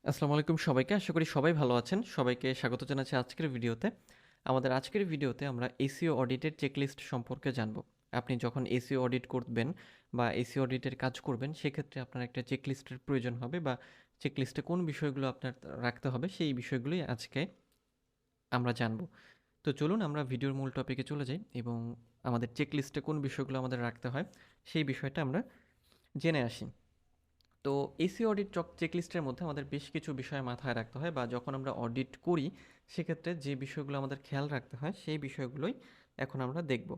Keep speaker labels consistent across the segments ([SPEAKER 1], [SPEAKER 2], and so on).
[SPEAKER 1] আসসালামু আলাইকুম সবাইকে। আশা করি সবাই ভালো আছেন। সবাইকে স্বাগত জানাচ্ছি আজকের ভিডিওতে। আমাদের আজকের ভিডিওতে আমরা এসইও অডিটের চেকলিস্ট সম্পর্কে জানব। আপনি যখন এসইও অডিট করবেন বা এসইও অডিটের কাজ করবেন, সেক্ষেত্রে আপনার একটা চেকলিস্টের প্রয়োজন হবে বা চেকলিস্টে কোন বিষয়গুলো আপনার রাখতে হবে, সেই বিষয়গুলোই আজকে আমরা জানব। তো চলুন আমরা ভিডিওর মূল টপিকে চলে যাই এবং আমাদের চেকলিস্টে কোন বিষয়গুলো আমাদের রাখতে হয়, সেই বিষয়টা আমরা জেনে আসি। তো এসি অডিট চেকলিস্টের মধ্যে আমাদের বেশ কিছু বিষয় মাথায় রাখতে হয় বা যখন আমরা অডিট করি সেক্ষেত্রে যে বিষয়গুলো আমাদের খেয়াল রাখতে হয় সেই বিষয়গুলোই এখন আমরা দেখব।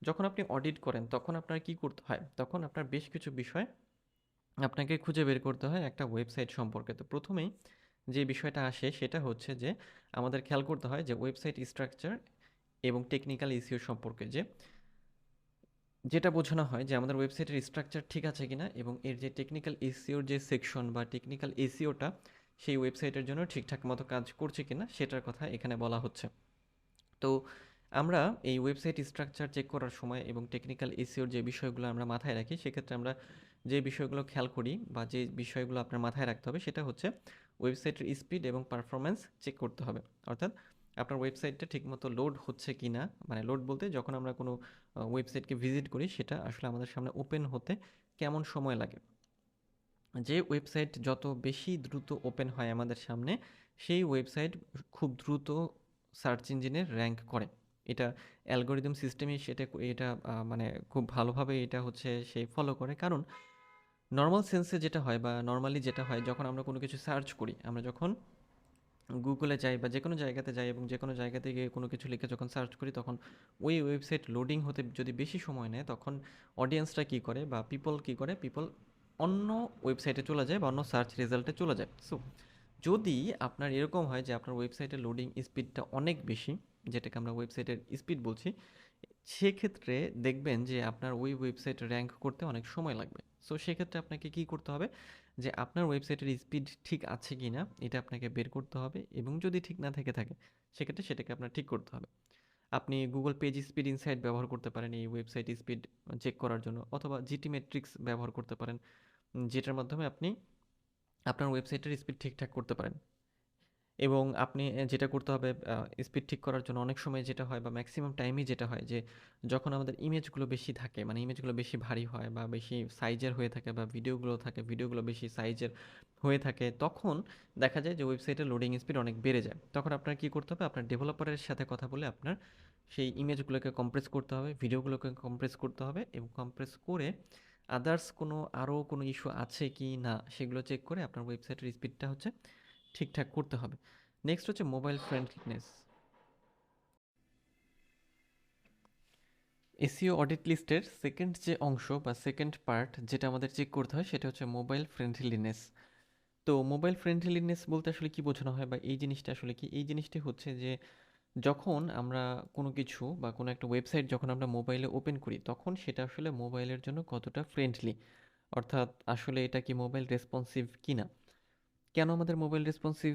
[SPEAKER 1] যখন আপনি অডিট করেন তখন আপনার কি করতে হয়? তখন আপনার বেশ কিছু বিষয় আপনাকে খুঁজে বের করতে হয় একটা ওয়েবসাইট সম্পর্কে। তো প্রথমেই যে বিষয়টা আসে সেটা হচ্ছে যে আমাদের খেয়াল করতে হয় যে ওয়েবসাইট স্ট্রাকচার এবং টেকনিক্যাল ইস্যু সম্পর্কে যেটা বোঝানো হয় যে আমাদের ওয়েবসাইটের স্ট্রাকচার ঠিক আছে কিনা এবং এর যে টেকনিক্যাল এসইওর যে সেকশন বা টেকনিক্যাল এসইওটা সেই ওয়েবসাইটের জন্য ঠিকঠাক মতো কাজ করছে কিনা সেটার কথা এখানে বলা হচ্ছে। তো আমরা এই ওয়েবসাইট স্ট্রাকচার চেক করার সময় এবং টেকনিক্যাল এসইওর যে বিষয়গুলো আমরা মাথায় রাখি, সেক্ষেত্রে আমরা যে বিষয়গুলো খেয়াল করি বা যে বিষয়গুলো আপনার মাথায় রাখতে হবে সেটা হচ্ছে ওয়েবসাইটের স্পিড এবং পারফরম্যান্স চেক করতে হবে। অর্থাৎ আপনার ওয়েবসাইটটা ঠিকমতো লোড হচ্ছে কি না, মানে লোড বলতে যখন আমরা কোনো ওয়েবসাইটকে ভিজিট করি সেটা আসলে আমাদের সামনে ওপেন হতে কেমন সময় লাগে। যে ওয়েবসাইট যত বেশি দ্রুত ওপেন হয় আমাদের সামনে, সেই ওয়েবসাইট খুব দ্রুত সার্চ ইঞ্জিনের র্যাঙ্ক করে। এটা অ্যালগরিদম সিস্টেমই এটা মানে খুব ভালোভাবে এটা হচ্ছে সে ফলো করে। কারণ নর্মাল সেন্সে যেটা হয় বা নর্মালি যেটা হয়, যখন আমরা কোনো কিছু সার্চ করি, আমরা যখন গুগলে যাই বা যে কোনো জায়গাতে যাই এবং যে কোনো জায়গাতে গিয়ে কোনো কিছু লিখে যখন সার্চ করি, তখন ওই ওয়েবসাইট লোডিং হতে যদি বেশি সময় নেয়, তখন অডিয়েন্সটা কী করে বা পিপল কী করে, পিপল অন্য ওয়েবসাইটে চলে যায় বা অন্য সার্চ রেজাল্টে চলে যায়। সো যদি আপনার এরকম হয় যে আপনার ওয়েবসাইটের লোডিং স্পিডটা অনেক বেশি, যেটাকে আমরা ওয়েবসাইটের স্পিড বলছি, সেক্ষেত্রে দেখবেন যে আপনার ওই ওয়েবসাইট র্যাঙ্ক করতে অনেক সময় লাগবে। সো সেক্ষেত্রে আপনাকে কি করতে হবে, যে আপনার ওয়েবসাইটের স্পিড ঠিক আছে কি না এটা আপনাকে বের করতে হবে এবং যদি ঠিক না থেকে থাকে সেক্ষেত্রে সেটাকে আপনার ঠিক করতে হবে। আপনি গুগল পেজ স্পিড ইনসাইট ব্যবহার করতে পারেন এই ওয়েবসাইট স্পিড চেক করার জন্য, অথবা জিটি মেট্রিক্স ব্যবহার করতে পারেন, যেটার মাধ্যমে আপনি আপনার ওয়েবসাইটের স্পিড ঠিকঠাক করতে পারেন। এবং আপনি যেটা করতে হবে স্পিড ঠিক করার জন্য, অনেক সময় যেটা হয় বা ম্যাক্সিমাম টাইমই যেটা হয় যে যখন আমাদের ইমেজগুলো বেশি থাকে, মানে ইমেজগুলো বেশি ভারী হয় বা বেশি সাইজের হয়ে থাকে বা ভিডিওগুলো বেশি সাইজের হয়ে থাকে, তখন দেখা যায় যে ওয়েবসাইটের লোডিং স্পিড অনেক বেড়ে যায়। তখন আপনার কি করতে হবে, আপনার ডেভেলপারের সাথে কথা বলে আপনার সেই ইমেজগুলোকে কম্প্রেস করতে হবে, ভিডিওগুলোকে কম্প্রেস করতে হবে এবং কম্প্রেস করে আদার্স আরও কোনো ইস্যু আছে কি না সেগুলো চেক করে আপনার ওয়েবসাইটের স্পিডটা হচ্ছে ঠিকঠাক করতে হবে। নেক্সট হচ্ছে মোবাইল ফ্রেন্ডলিনেস। এসইও অডিট লিস্টের সেকেন্ড যে অংশ বা সেকেন্ড পার্ট যেটা আমাদের চেক করতে হয় সেটা হচ্ছে মোবাইল ফ্রেন্ডলিনেস। তো মোবাইল ফ্রেন্ডলিনেস বলতে আসলে কি বোঝানো হয় বা এই জিনিসটা আসলে কি? এই জিনিসটি হচ্ছে যে যখন আমরা কোনো কিছু বা কোনো একটা ওয়েবসাইট যখন আমরা মোবাইলে ওপেন করি, তখন সেটা আসলে মোবাইলের জন্য কতটা ফ্রেন্ডলি, অর্থাৎ আসলে এটা কি মোবাইল রেসপন্সিভ কিনা। কেন আমাদের মোবাইল রেসপন্সিভ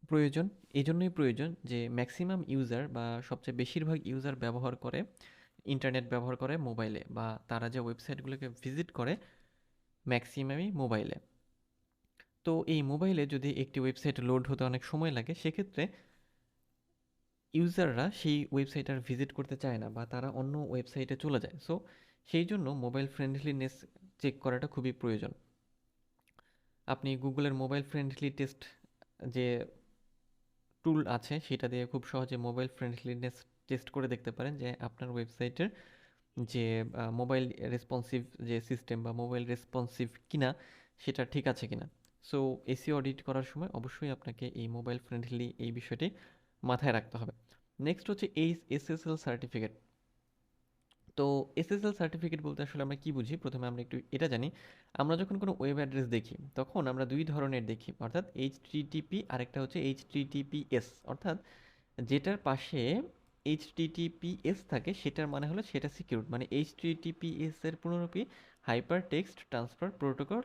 [SPEAKER 1] প্রয়োজন? এই জন্যই প্রয়োজন যে ম্যাক্সিমাম ইউজার বা সবচেয়ে বেশিরভাগ ইউজার ব্যবহার করে, ইন্টারনেট ব্যবহার করে মোবাইলে, বা তারা যে ওয়েবসাইটগুলোকে ভিজিট করে ম্যাক্সিমামই মোবাইলে। তো এই মোবাইলে যদি একটি ওয়েবসাইট লোড হতে অনেক সময় লাগে, সেক্ষেত্রে ইউজাররা সেই ওয়েবসাইট আর ভিজিট করতে চায় না বা তারা অন্য ওয়েবসাইটে চলে যায়। সো সেই জন্য মোবাইল ফ্রেন্ডলিনেস চেক করাটা খুবই প্রয়োজন। আপনি গুগলের মোবাইল ফ্রেন্ডলি টেস্ট যে টুল আছে সেটা দিয়ে খুব সহজে মোবাইল ফ্রেন্ডলিনেস টেস্ট করে দেখতে পারেন যে আপনার ওয়েবসাইটের যে মোবাইল রেসপন্সিভ যে সিস্টেম বা মোবাইল রেসপন্সিভ কিনা সেটা ঠিক আছে কিনা। সো এসি অডিট করার সময় অবশ্যই আপনাকে এই মোবাইল ফ্রেন্ডলি এই বিষয়টি মাথায় রাখতে হবে। নেক্সট হচ্ছে এই এসএসএল সার্টিফিকেট। তো এসএসএল সার্টিফিকেট বলতে আসলে আমরা কি বুঝি, প্রথমে আমরা একটু এটা জানি। আমরা যখন কোনো ওয়েব অ্যাড্রেস দেখি তখন আমরা দুই ধরনের দেখি, অর্থাৎ এইচটিটিপি আরেকটা হচ্ছে এইচটিটিপিএস। অর্থাৎ যেটার পাশে এইচটিটিপিএস থাকে সেটার মানে হলো সেটা সিকিউরড, মানে এইচটিটিপিএস এর পুনরূপী হাইপার টেক্সট ট্রান্সফার প্রোটোকল,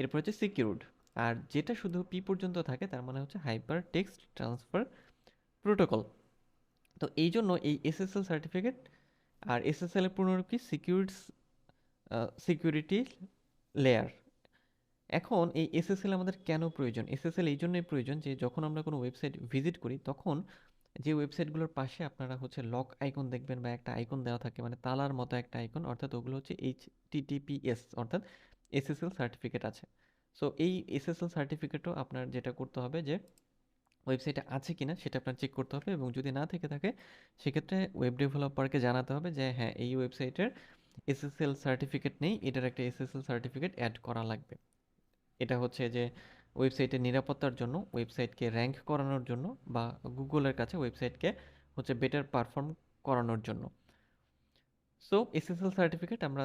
[SPEAKER 1] এরপর হচ্ছে সিকিউরড। আর যেটা শুধু পি পর্যন্ত থাকে তার মানে হচ্ছে হাইপার টেক্সট ট্রান্সফার প্রোটোকল। তো এই জন্য এই এসএসএল সার্টিফিকেট আর এসএসএল এর পুনরূপ কি সিকিউরিটি লেয়ার, এখন এই এসএসএল আমাদের কেন প্রয়োজন? এসএসএল এই জন্যই প্রয়োজন যে যখন আমরা কোনো ওয়েবসাইট ভিজিট করি তখন যে ওয়েবসাইটগুলোর পাশে আপনারা হচ্ছে লক আইকন দেখবেন বা একটা আইকন দেওয়া থাকে মানে তালার মতো একটা আইকন, অর্থাৎ ওগুলো হচ্ছে HTTPS অর্থাৎ এসএসএল সার্টিফিকেট আছে। সো এই এসএসএল সার্টিফিকেটও আপনার যেটা করতে হবে যে ওয়েবসাইটে আছে কিনা সেটা আপনার চেক করতে হবে, এবং যদি না থেকে থাকে সেক্ষেত্রে ওয়েব ডেভেলপারকে জানাতে হবে যে হ্যাঁ এই ওয়েবসাইটের এসএসএল সার্টিফিকেট নেই, এটার একটা এসএসএল সার্টিফিকেট অ্যাড করা লাগবে। এটা হচ্ছে যে ওয়েবসাইটের নিরাপত্তার জন্য, ওয়েবসাইটকে র্যাঙ্ক করানোর জন্য, বা গুগলের কাছে ওয়েবসাইটকে হচ্ছে বেটার পারফর্ম করানোর জন্য। সো এসএসএল সার্টিফিকেট আমরা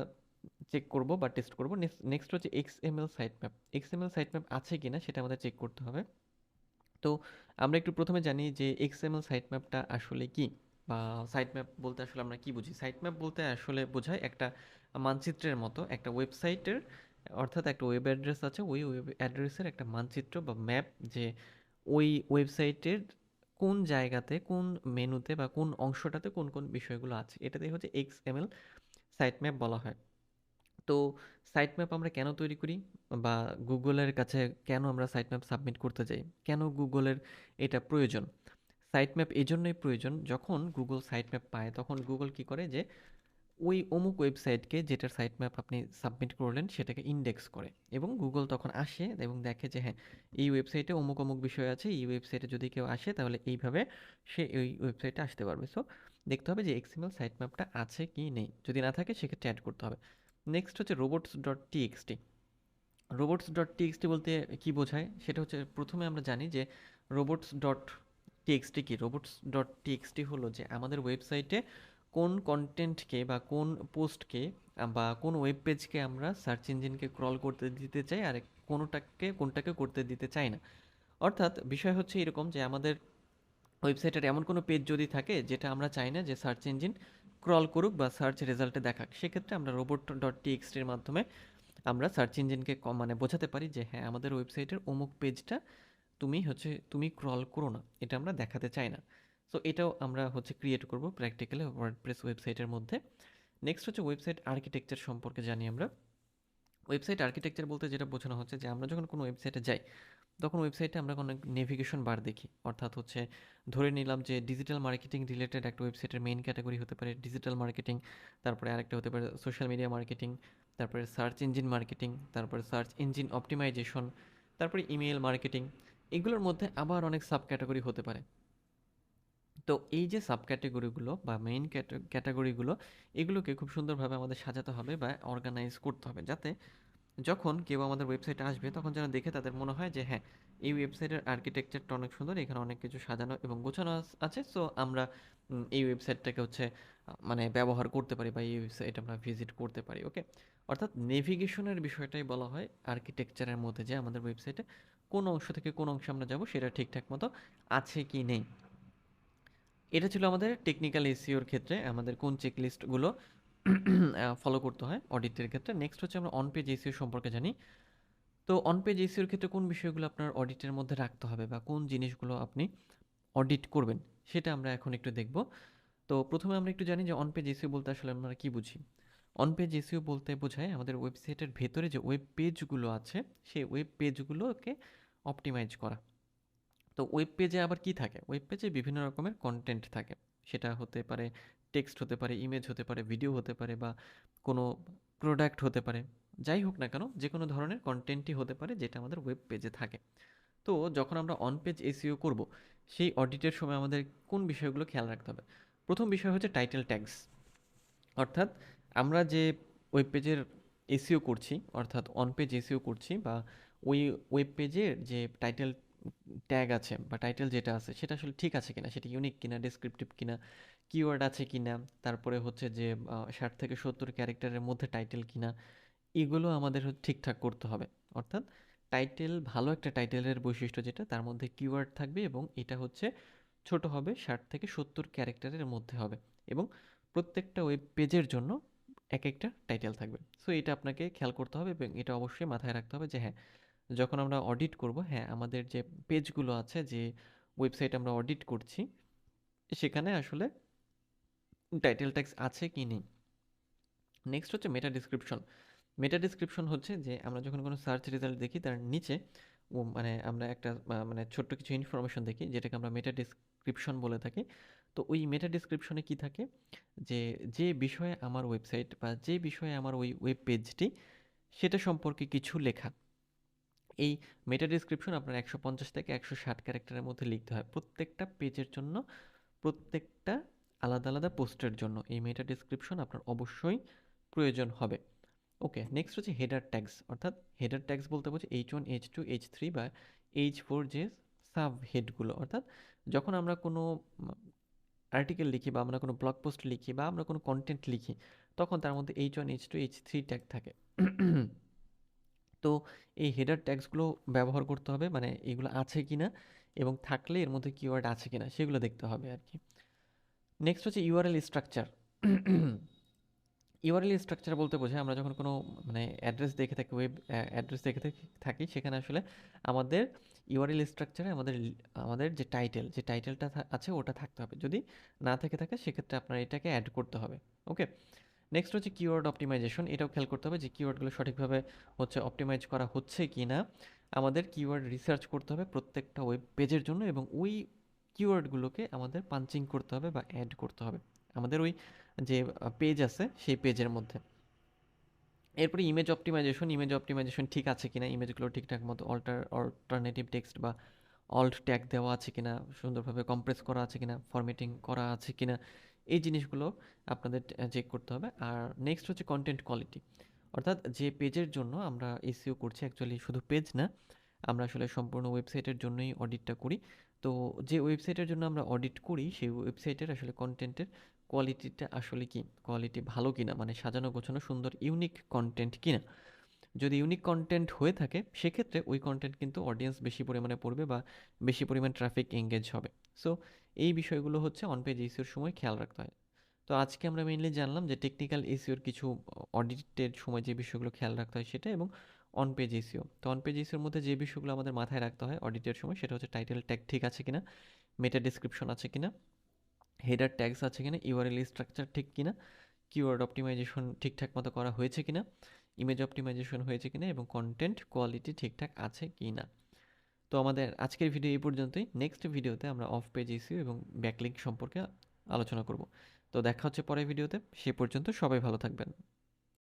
[SPEAKER 1] চেক করব বা টেস্ট করব। নেক্সট হচ্ছে XML site map. XML site map আছে কিনা সেটা আমাদের চেক করতে হবে। তো আমরা একটু প্রথমে জানি যে এক্সএমএল সাইট ম্যাপটা আসলে কি, বা সাইট ম্যাপ বলতে আসলে আমরা কি বুঝি। সাইট ম্যাপ বলতে আসলে বোঝায় একটা মানচিত্রের মতো একটা ওয়েবসাইটের, অর্থাৎ একটা ওয়েব অ্যাড্রেস আছে, ওই ওয়েব অ্যাড্রেসের একটা মানচিত্র বা ম্যাপ, যে ওই ওয়েবসাইটের কোন জায়গাতে, কোন মেনুতে বা কোন অংশটাতে কোন কোন বিষয়গুলো আছে, এটাতেই হচ্ছে এক্সএমএল সাইট ম্যাপ বলা হয়। তো সাইট ম্যাপ আমরা কেন তৈরি করি, বা গুগলের কাছে কেন আমরা সাইট ম্যাপ সাবমিট করতে যাই, কেন গুগলের এটা প্রয়োজন? সাইট ম্যাপ এই জন্যই প্রয়োজন, যখন গুগল সাইট ম্যাপ পায় তখন গুগল কি করে যে ওই অমুক ওয়েবসাইটকে, যেটার সাইট ম্যাপ আপনি সাবমিট করলেন সেটাকে ইন্ডেক্স করে, এবং গুগল তখন আসে এবং দেখে যে হ্যাঁ এই ওয়েবসাইটে অমুক অমুক বিষয় আছে, এই ওয়েবসাইটে যদি কেউ আসে তাহলে এইভাবে সে ওই ওয়েবসাইটে আসতে পারবে। সো দেখতে হবে যে এক্সএমএল সাইট ম্যাপটা আছে কি নেই, যদি না থাকে সেক্ষেত্রে অ্যাড করতে হবে। নেক্সট হচ্ছে robots.txt। robots.txt বলতে কি বোঝায় সেটা হচ্ছে, প্রথমে আমরা জানি যে robots.txt কি। robots.txt হলো যে আমাদের ওয়েবসাইটে কোন কন্টেন্টকে বা কোন পোস্টকে বা কোন ওয়েব পেজকে আমরা সার্চ ইঞ্জিনকে ক্রল করতে দিতে চাই, আর কোনটাকে করতে দিতে চাই না। অর্থাৎ বিষয় হচ্ছে এরকম যে আমাদের ওয়েবসাইটের এমন কোনো পেজ যদি থাকে যেটা আমরা চাই না যে সার্চ ইঞ্জিন ক্রল করুক বা সার্চ রেজাল্টে দেখাক, সেক্ষেত্রে আমরা robot.txt এর মাধ্যমে আমরা সার্চ ইঞ্জিনকে মানে বোঝাতে পারি যে হ্যাঁ আমাদের ওয়েবসাইটের অমুক পেজটা তুমি ক্রল করো না, এটা আমরা দেখাতে চাই না। সো এটাও আমরা হচ্ছে ক্রিয়েট করব প্র্যাকটিক্যালি ওয়ার্ডপ্রেস ওয়েবসাইটের মধ্যে। নেক্সট হচ্ছে ওয়েবসাইট আর্কিটেকচার সম্পর্কে জানি আমরা। ওয়েবসাইট আর্কিটেকচার বলতে যেটা বোঝানো হচ্ছে যে আমরা যখন কোনো ওয়েবসাইটে যাই তখন ওয়েবসাইটে আমরা কোনো নেভিগেশন বার দেখি, অর্থাৎ হচ্ছে ধরে নিলাম যে ডিজিটাল মার্কেটিং রিলেটেড একটা ওয়েবসাইটের মেইন ক্যাটাগরি হতে পারে ডিজিটাল মার্কেটিং, তারপরে আরেকটা হতে পারে সোশ্যাল মিডিয়া মার্কেটিং, তারপরে সার্চ ইঞ্জিন মার্কেটিং, তারপরে সার্চ ইঞ্জিন অপটিমাইজেশন, তারপরে ইমেল মার্কেটিং। এগুলোর মধ্যে আবার অনেক সাব ক্যাটাগরি হতে পারে। তো এই যে সাব ক্যাটাগরিগুলো বা মেইন ক্যাটাগরিগুলো, এগুলোকে খুব সুন্দরভাবে আমাদের সাজাতে হবে বা অর্গানাইজ করতে হবে, যাতে যখন কেউ আমাদের ওয়েবসাইটে আসবে তখন যেন দেখে তাদের মনে হয় যে হ্যাঁ এই ওয়েবসাইটের আর্কিটেকচারটা অনেক সুন্দর, এখানে অনেক কিছু সাজানো এবং গোছানো আছে। সো আমরা এই ওয়েবসাইটটাকে হচ্ছে মানে ব্যবহার করতে পারি বা এই ওয়েবসাইট আমরা ভিজিট করতে পারি। ওকে, অর্থাৎ নেভিগেশনের বিষয়টাই বলা হয় আর্কিটেকচারের মধ্যে, যে আমাদের ওয়েবসাইটে কোন অংশ থেকে কোন অংশে আমরা যাব সেটা ঠিকঠাক মতো আছে কি নেই। এটা ছিল আমাদের টেকনিক্যাল এসইওর ক্ষেত্রে আমাদের কোন চেকলিস্টগুলো ফলো করতে হয় অডিটের ক্ষেত্রে। নেক্সট হচ্ছে আমরা অন পেজ এসইও সম্পর্কে জানি। তো অন পেজ এসইওর ক্ষেত্রে কোন বিষয়গুলো আপনার অডিটের মধ্যে রাখতে হবে বা কোন জিনিসগুলো আপনি অডিট করবেন সেটা আমরা এখন একটু দেখব। তো প্রথমে আমরা একটু জানি যে অন পেজ এসইও বলতে আসলে আমরা কি বুঝি। অন পেজ এসইও বলতে বোঝায় আমাদের ওয়েবসাইটের ভেতরে যে ওয়েব পেজগুলো আছে সেই ওয়েব পেজগুলোকে অপটিমাইজ করা। তো ওয়েব পেজে আবার কি থাকে, ওয়েব পেজে বিভিন্ন রকমের কন্টেন্ট থাকে, সেটা হতে পারে টেক্সট, হতে পারে ইমেজ, হতে পারে ভিডিও, হতে পারে বা কোনো প্রোডাক্ট হতে পারে। যাই হোক না কেন যে কোনো ধরনের কন্টেন্টই হতে পারে যেটা আমাদের ওয়েব পেজে থাকে। তো যখন আমরা অন পেজ এসইও করব সেই অডিটের সময় আমাদের কোন বিষয়গুলো খেয়াল রাখতে হবে। প্রথম বিষয় হচ্ছে টাইটেল ট্যাগস, অর্থাৎ আমরা যে ওয়েব পেজের এসইও করছি, অর্থাৎ অন পেজ এসইও করছি, বা ওই ওয়েব পেজের যে টাইটেল ট্যাগ আছে বা টাইটেল যেটা আছে সেটা আসলে ঠিক আছে কিনা, সেটা ইউনিক কিনা, ডেসক্রিপটিভ কিনা, কিওয়ার্ড আছে কিনা, তারপরে হচ্ছে যে 60 থেকে 70 ক্যারেক্টারের মধ্যে টাইটেল কিনা, এগুলো আমাদের ঠিকঠাক করতে হবে। অর্থাৎ টাইটেল, ভালো একটা টাইটেলের বৈশিষ্ট্য যেটা তার মধ্যে কিওয়ার্ড থাকবে এবং এটা হচ্ছে ছোট হবে, 60 থেকে 70 ক্যারেক্টারের মধ্যে হবে, এবং প্রত্যেকটা ওয়েব পেজের জন্য এক একটা টাইটেল থাকবে। সো এটা আপনাকে খেয়াল করতে হবে এবং এটা অবশ্যই মাথায় রাখতে হবে যে হ্যাঁ যখন আমরা অডিট করব, হ্যাঁ আমাদের যে পেজগুলো আছে, যে ওয়েবসাইট আমরা অডিট করছি সেখানে আসলে টাইটেল ট্যাগস আছে কি নেই। নেক্সট হচ্ছে মেটা ডিসক্রিপশন। মেটা ডেসক্রিপশন হচ্ছে যে আমরা যখন কোনো সার্চ রেজাল্ট দেখি তার নিচে মানে আমরা একটা মানে ছোট্ট কিছু ইনফরমেশন দেখি যেটাকে আমরা মেটা ডেসক্রিপশন বলে থাকি। তো ওই মেটা ডেসক্রিপশনে কি থাকে, যে যে বিষয়ে আমার ওয়েবসাইট বা যে বিষয়ে আমার ওই ওয়েব পেজটি সেটা সম্পর্কে কিছু লেখা। এই মেটা ডেসক্রিপশন আপনার 150 থেকে 160 ক্যারেক্টারের মধ্যে লিখতে হয় প্রত্যেকটা পেজের জন্য, প্রত্যেকটা আলাদা আলাদা পোস্টের জন্য এই মেটা ডেসক্রিপশন আপনার অবশ্যই প্রয়োজন হবে। ওকে, নেক্সট হচ্ছে হেডার ট্যাগস। অর্থাৎ হেডার ট্যাগস বলতে বোঝে H1 H2 H3 বা H4 যে সাব হেডগুলো। অর্থাৎ যখন আমরা কোনো আর্টিকেল লিখি বা আমরা কোনো ব্লগ পোস্ট লিখি বা আমরা কোনো কন্টেন্ট লিখি, তখন তার মধ্যে H1 H2 H3 ট্যাগ থাকে। তো এই হেডার ট্যাগসগুলো ব্যবহার করতে হবে, মানে এগুলো আছে কিনা এবং থাকলে এর মধ্যে কিওয়ার্ড আছে কিনা সেগুলো দেখতে হবে আর কি। নেক্সট হচ্ছে ইউআরএল স্ট্রাকচার। ইউআরএল স্ট্রাকচার বলতে বোঝায় আমরা যখন কোনো মানে অ্যাড্রেস দেখে থাকি, ওয়েব অ্যাড্রেস দেখে থাকি, সেখানে আসলে আমাদের ইউআরএল স্ট্রাকচারে আমাদের আমাদের যে টাইটেলটা আছে ওটা থাকতে হবে। যদি না থেকে থাকে সেক্ষেত্রে আপনার এটাকে অ্যাড করতে হবে। ওকে, নেক্সট হচ্ছে কিওয়ার্ড অপটিমাইজেশন। এটাও খেয়াল করতে হবে যে কিওয়ার্ডগুলো সঠিকভাবে হচ্ছে অপটিমাইজ করা হচ্ছে কি না। আমাদের কিওয়ার্ড রিসার্চ করতে হবে প্রত্যেকটা ওয়েব পেজের জন্য এবং ওই কিওয়ার্ডগুলোকে আমাদের পাঞ্চিং করতে হবে বা অ্যাড করতে হবে আমাদের ওই যে পেজ আছে সেই পেজের মধ্যে। এরপরে ইমেজ অপটিমাইজেশন ঠিক আছে কিনা, ইমেজগুলো ঠিকঠাক মতো অল্টারনেটিভ টেক্সট বা অল্ট ট্যাগ দেওয়া আছে কিনা, সুন্দরভাবে কম্প্রেস করা আছে কিনা, ফরম্যাটিং করা আছে কিনা, এই জিনিসগুলো আপনাদের চেক করতে হবে। আর নেক্সট হচ্ছে কন্টেন্ট কোয়ালিটি। অর্থাৎ যে পেজের জন্য আমরা এসইও করছি, অ্যাকচুয়ালি শুধু পেজ না, আমরা আসলে সম্পূর্ণ ওয়েবসাইটের জন্যই অডিটটা করি। তো যে ওয়েবসাইটের জন্য আমরা অডিট করি সেই ওয়েবসাইটের আসলে কন্টেন্টের কোয়ালিটিটা আসলে কি, কোয়ালিটি ভালো কিনা, মানে সাজানো গোছানো সুন্দর ইউনিক কন্টেন্ট কিনা। যদি ইউনিক কন্টেন্ট হয়ে থাকে সেক্ষেত্রে ওই কন্টেন্ট কিন্তু অডিয়েন্স বেশি পরিমাণে পড়বে বা বেশি পরিমাণ ট্রাফিক এঙ্গেজ হবে। সো এই বিষয়গুলো হচ্ছে অন পেজ এসিওর সময় খেয়াল রাখতে হয়। তো আজকে আমরা মেইনলি জানলাম যে টেকনিক্যাল এসিওর কিছু অডিটের সময় যে বিষয়গুলো খেয়াল রাখতে হয় সেটা, এবং অন পেজ এসিও। তো অন পেজ এসিওর মধ্যে যে বিষয়গুলো আমাদের মাথায় রাখতে হয় অডিটের সময় সেটা হচ্ছে টাইটেল ট্যাগ ঠিক আছে কিনা, মেটা ডেসক্রিপশন আছে কিনা, হেডার ট্যাগস আছে কিনা, ইউআরএল স্ট্রাকচার ঠিক কিনা, কিওয়ার্ড অপটিমাইজেশন ঠিকঠাক মতো করা হয়েছে কিনা, ইমেজ অপটিমাইজেশন হয়েছে কিনা এবং কন্টেন্ট কোয়ালিটি ঠিকঠাক আছে কিনা। তো আমাদের আজকের ভিডিও এই পর্যন্তই। নেক্সট ভিডিওতে আমরা অফ পেজ ইস্যু এবং ব্যাকলিঙ্ক সম্পর্কে আলোচনা করব। তো দেখা হচ্ছে পরের ভিডিওতে। সে পর্যন্ত সবাই ভালো থাকবেন।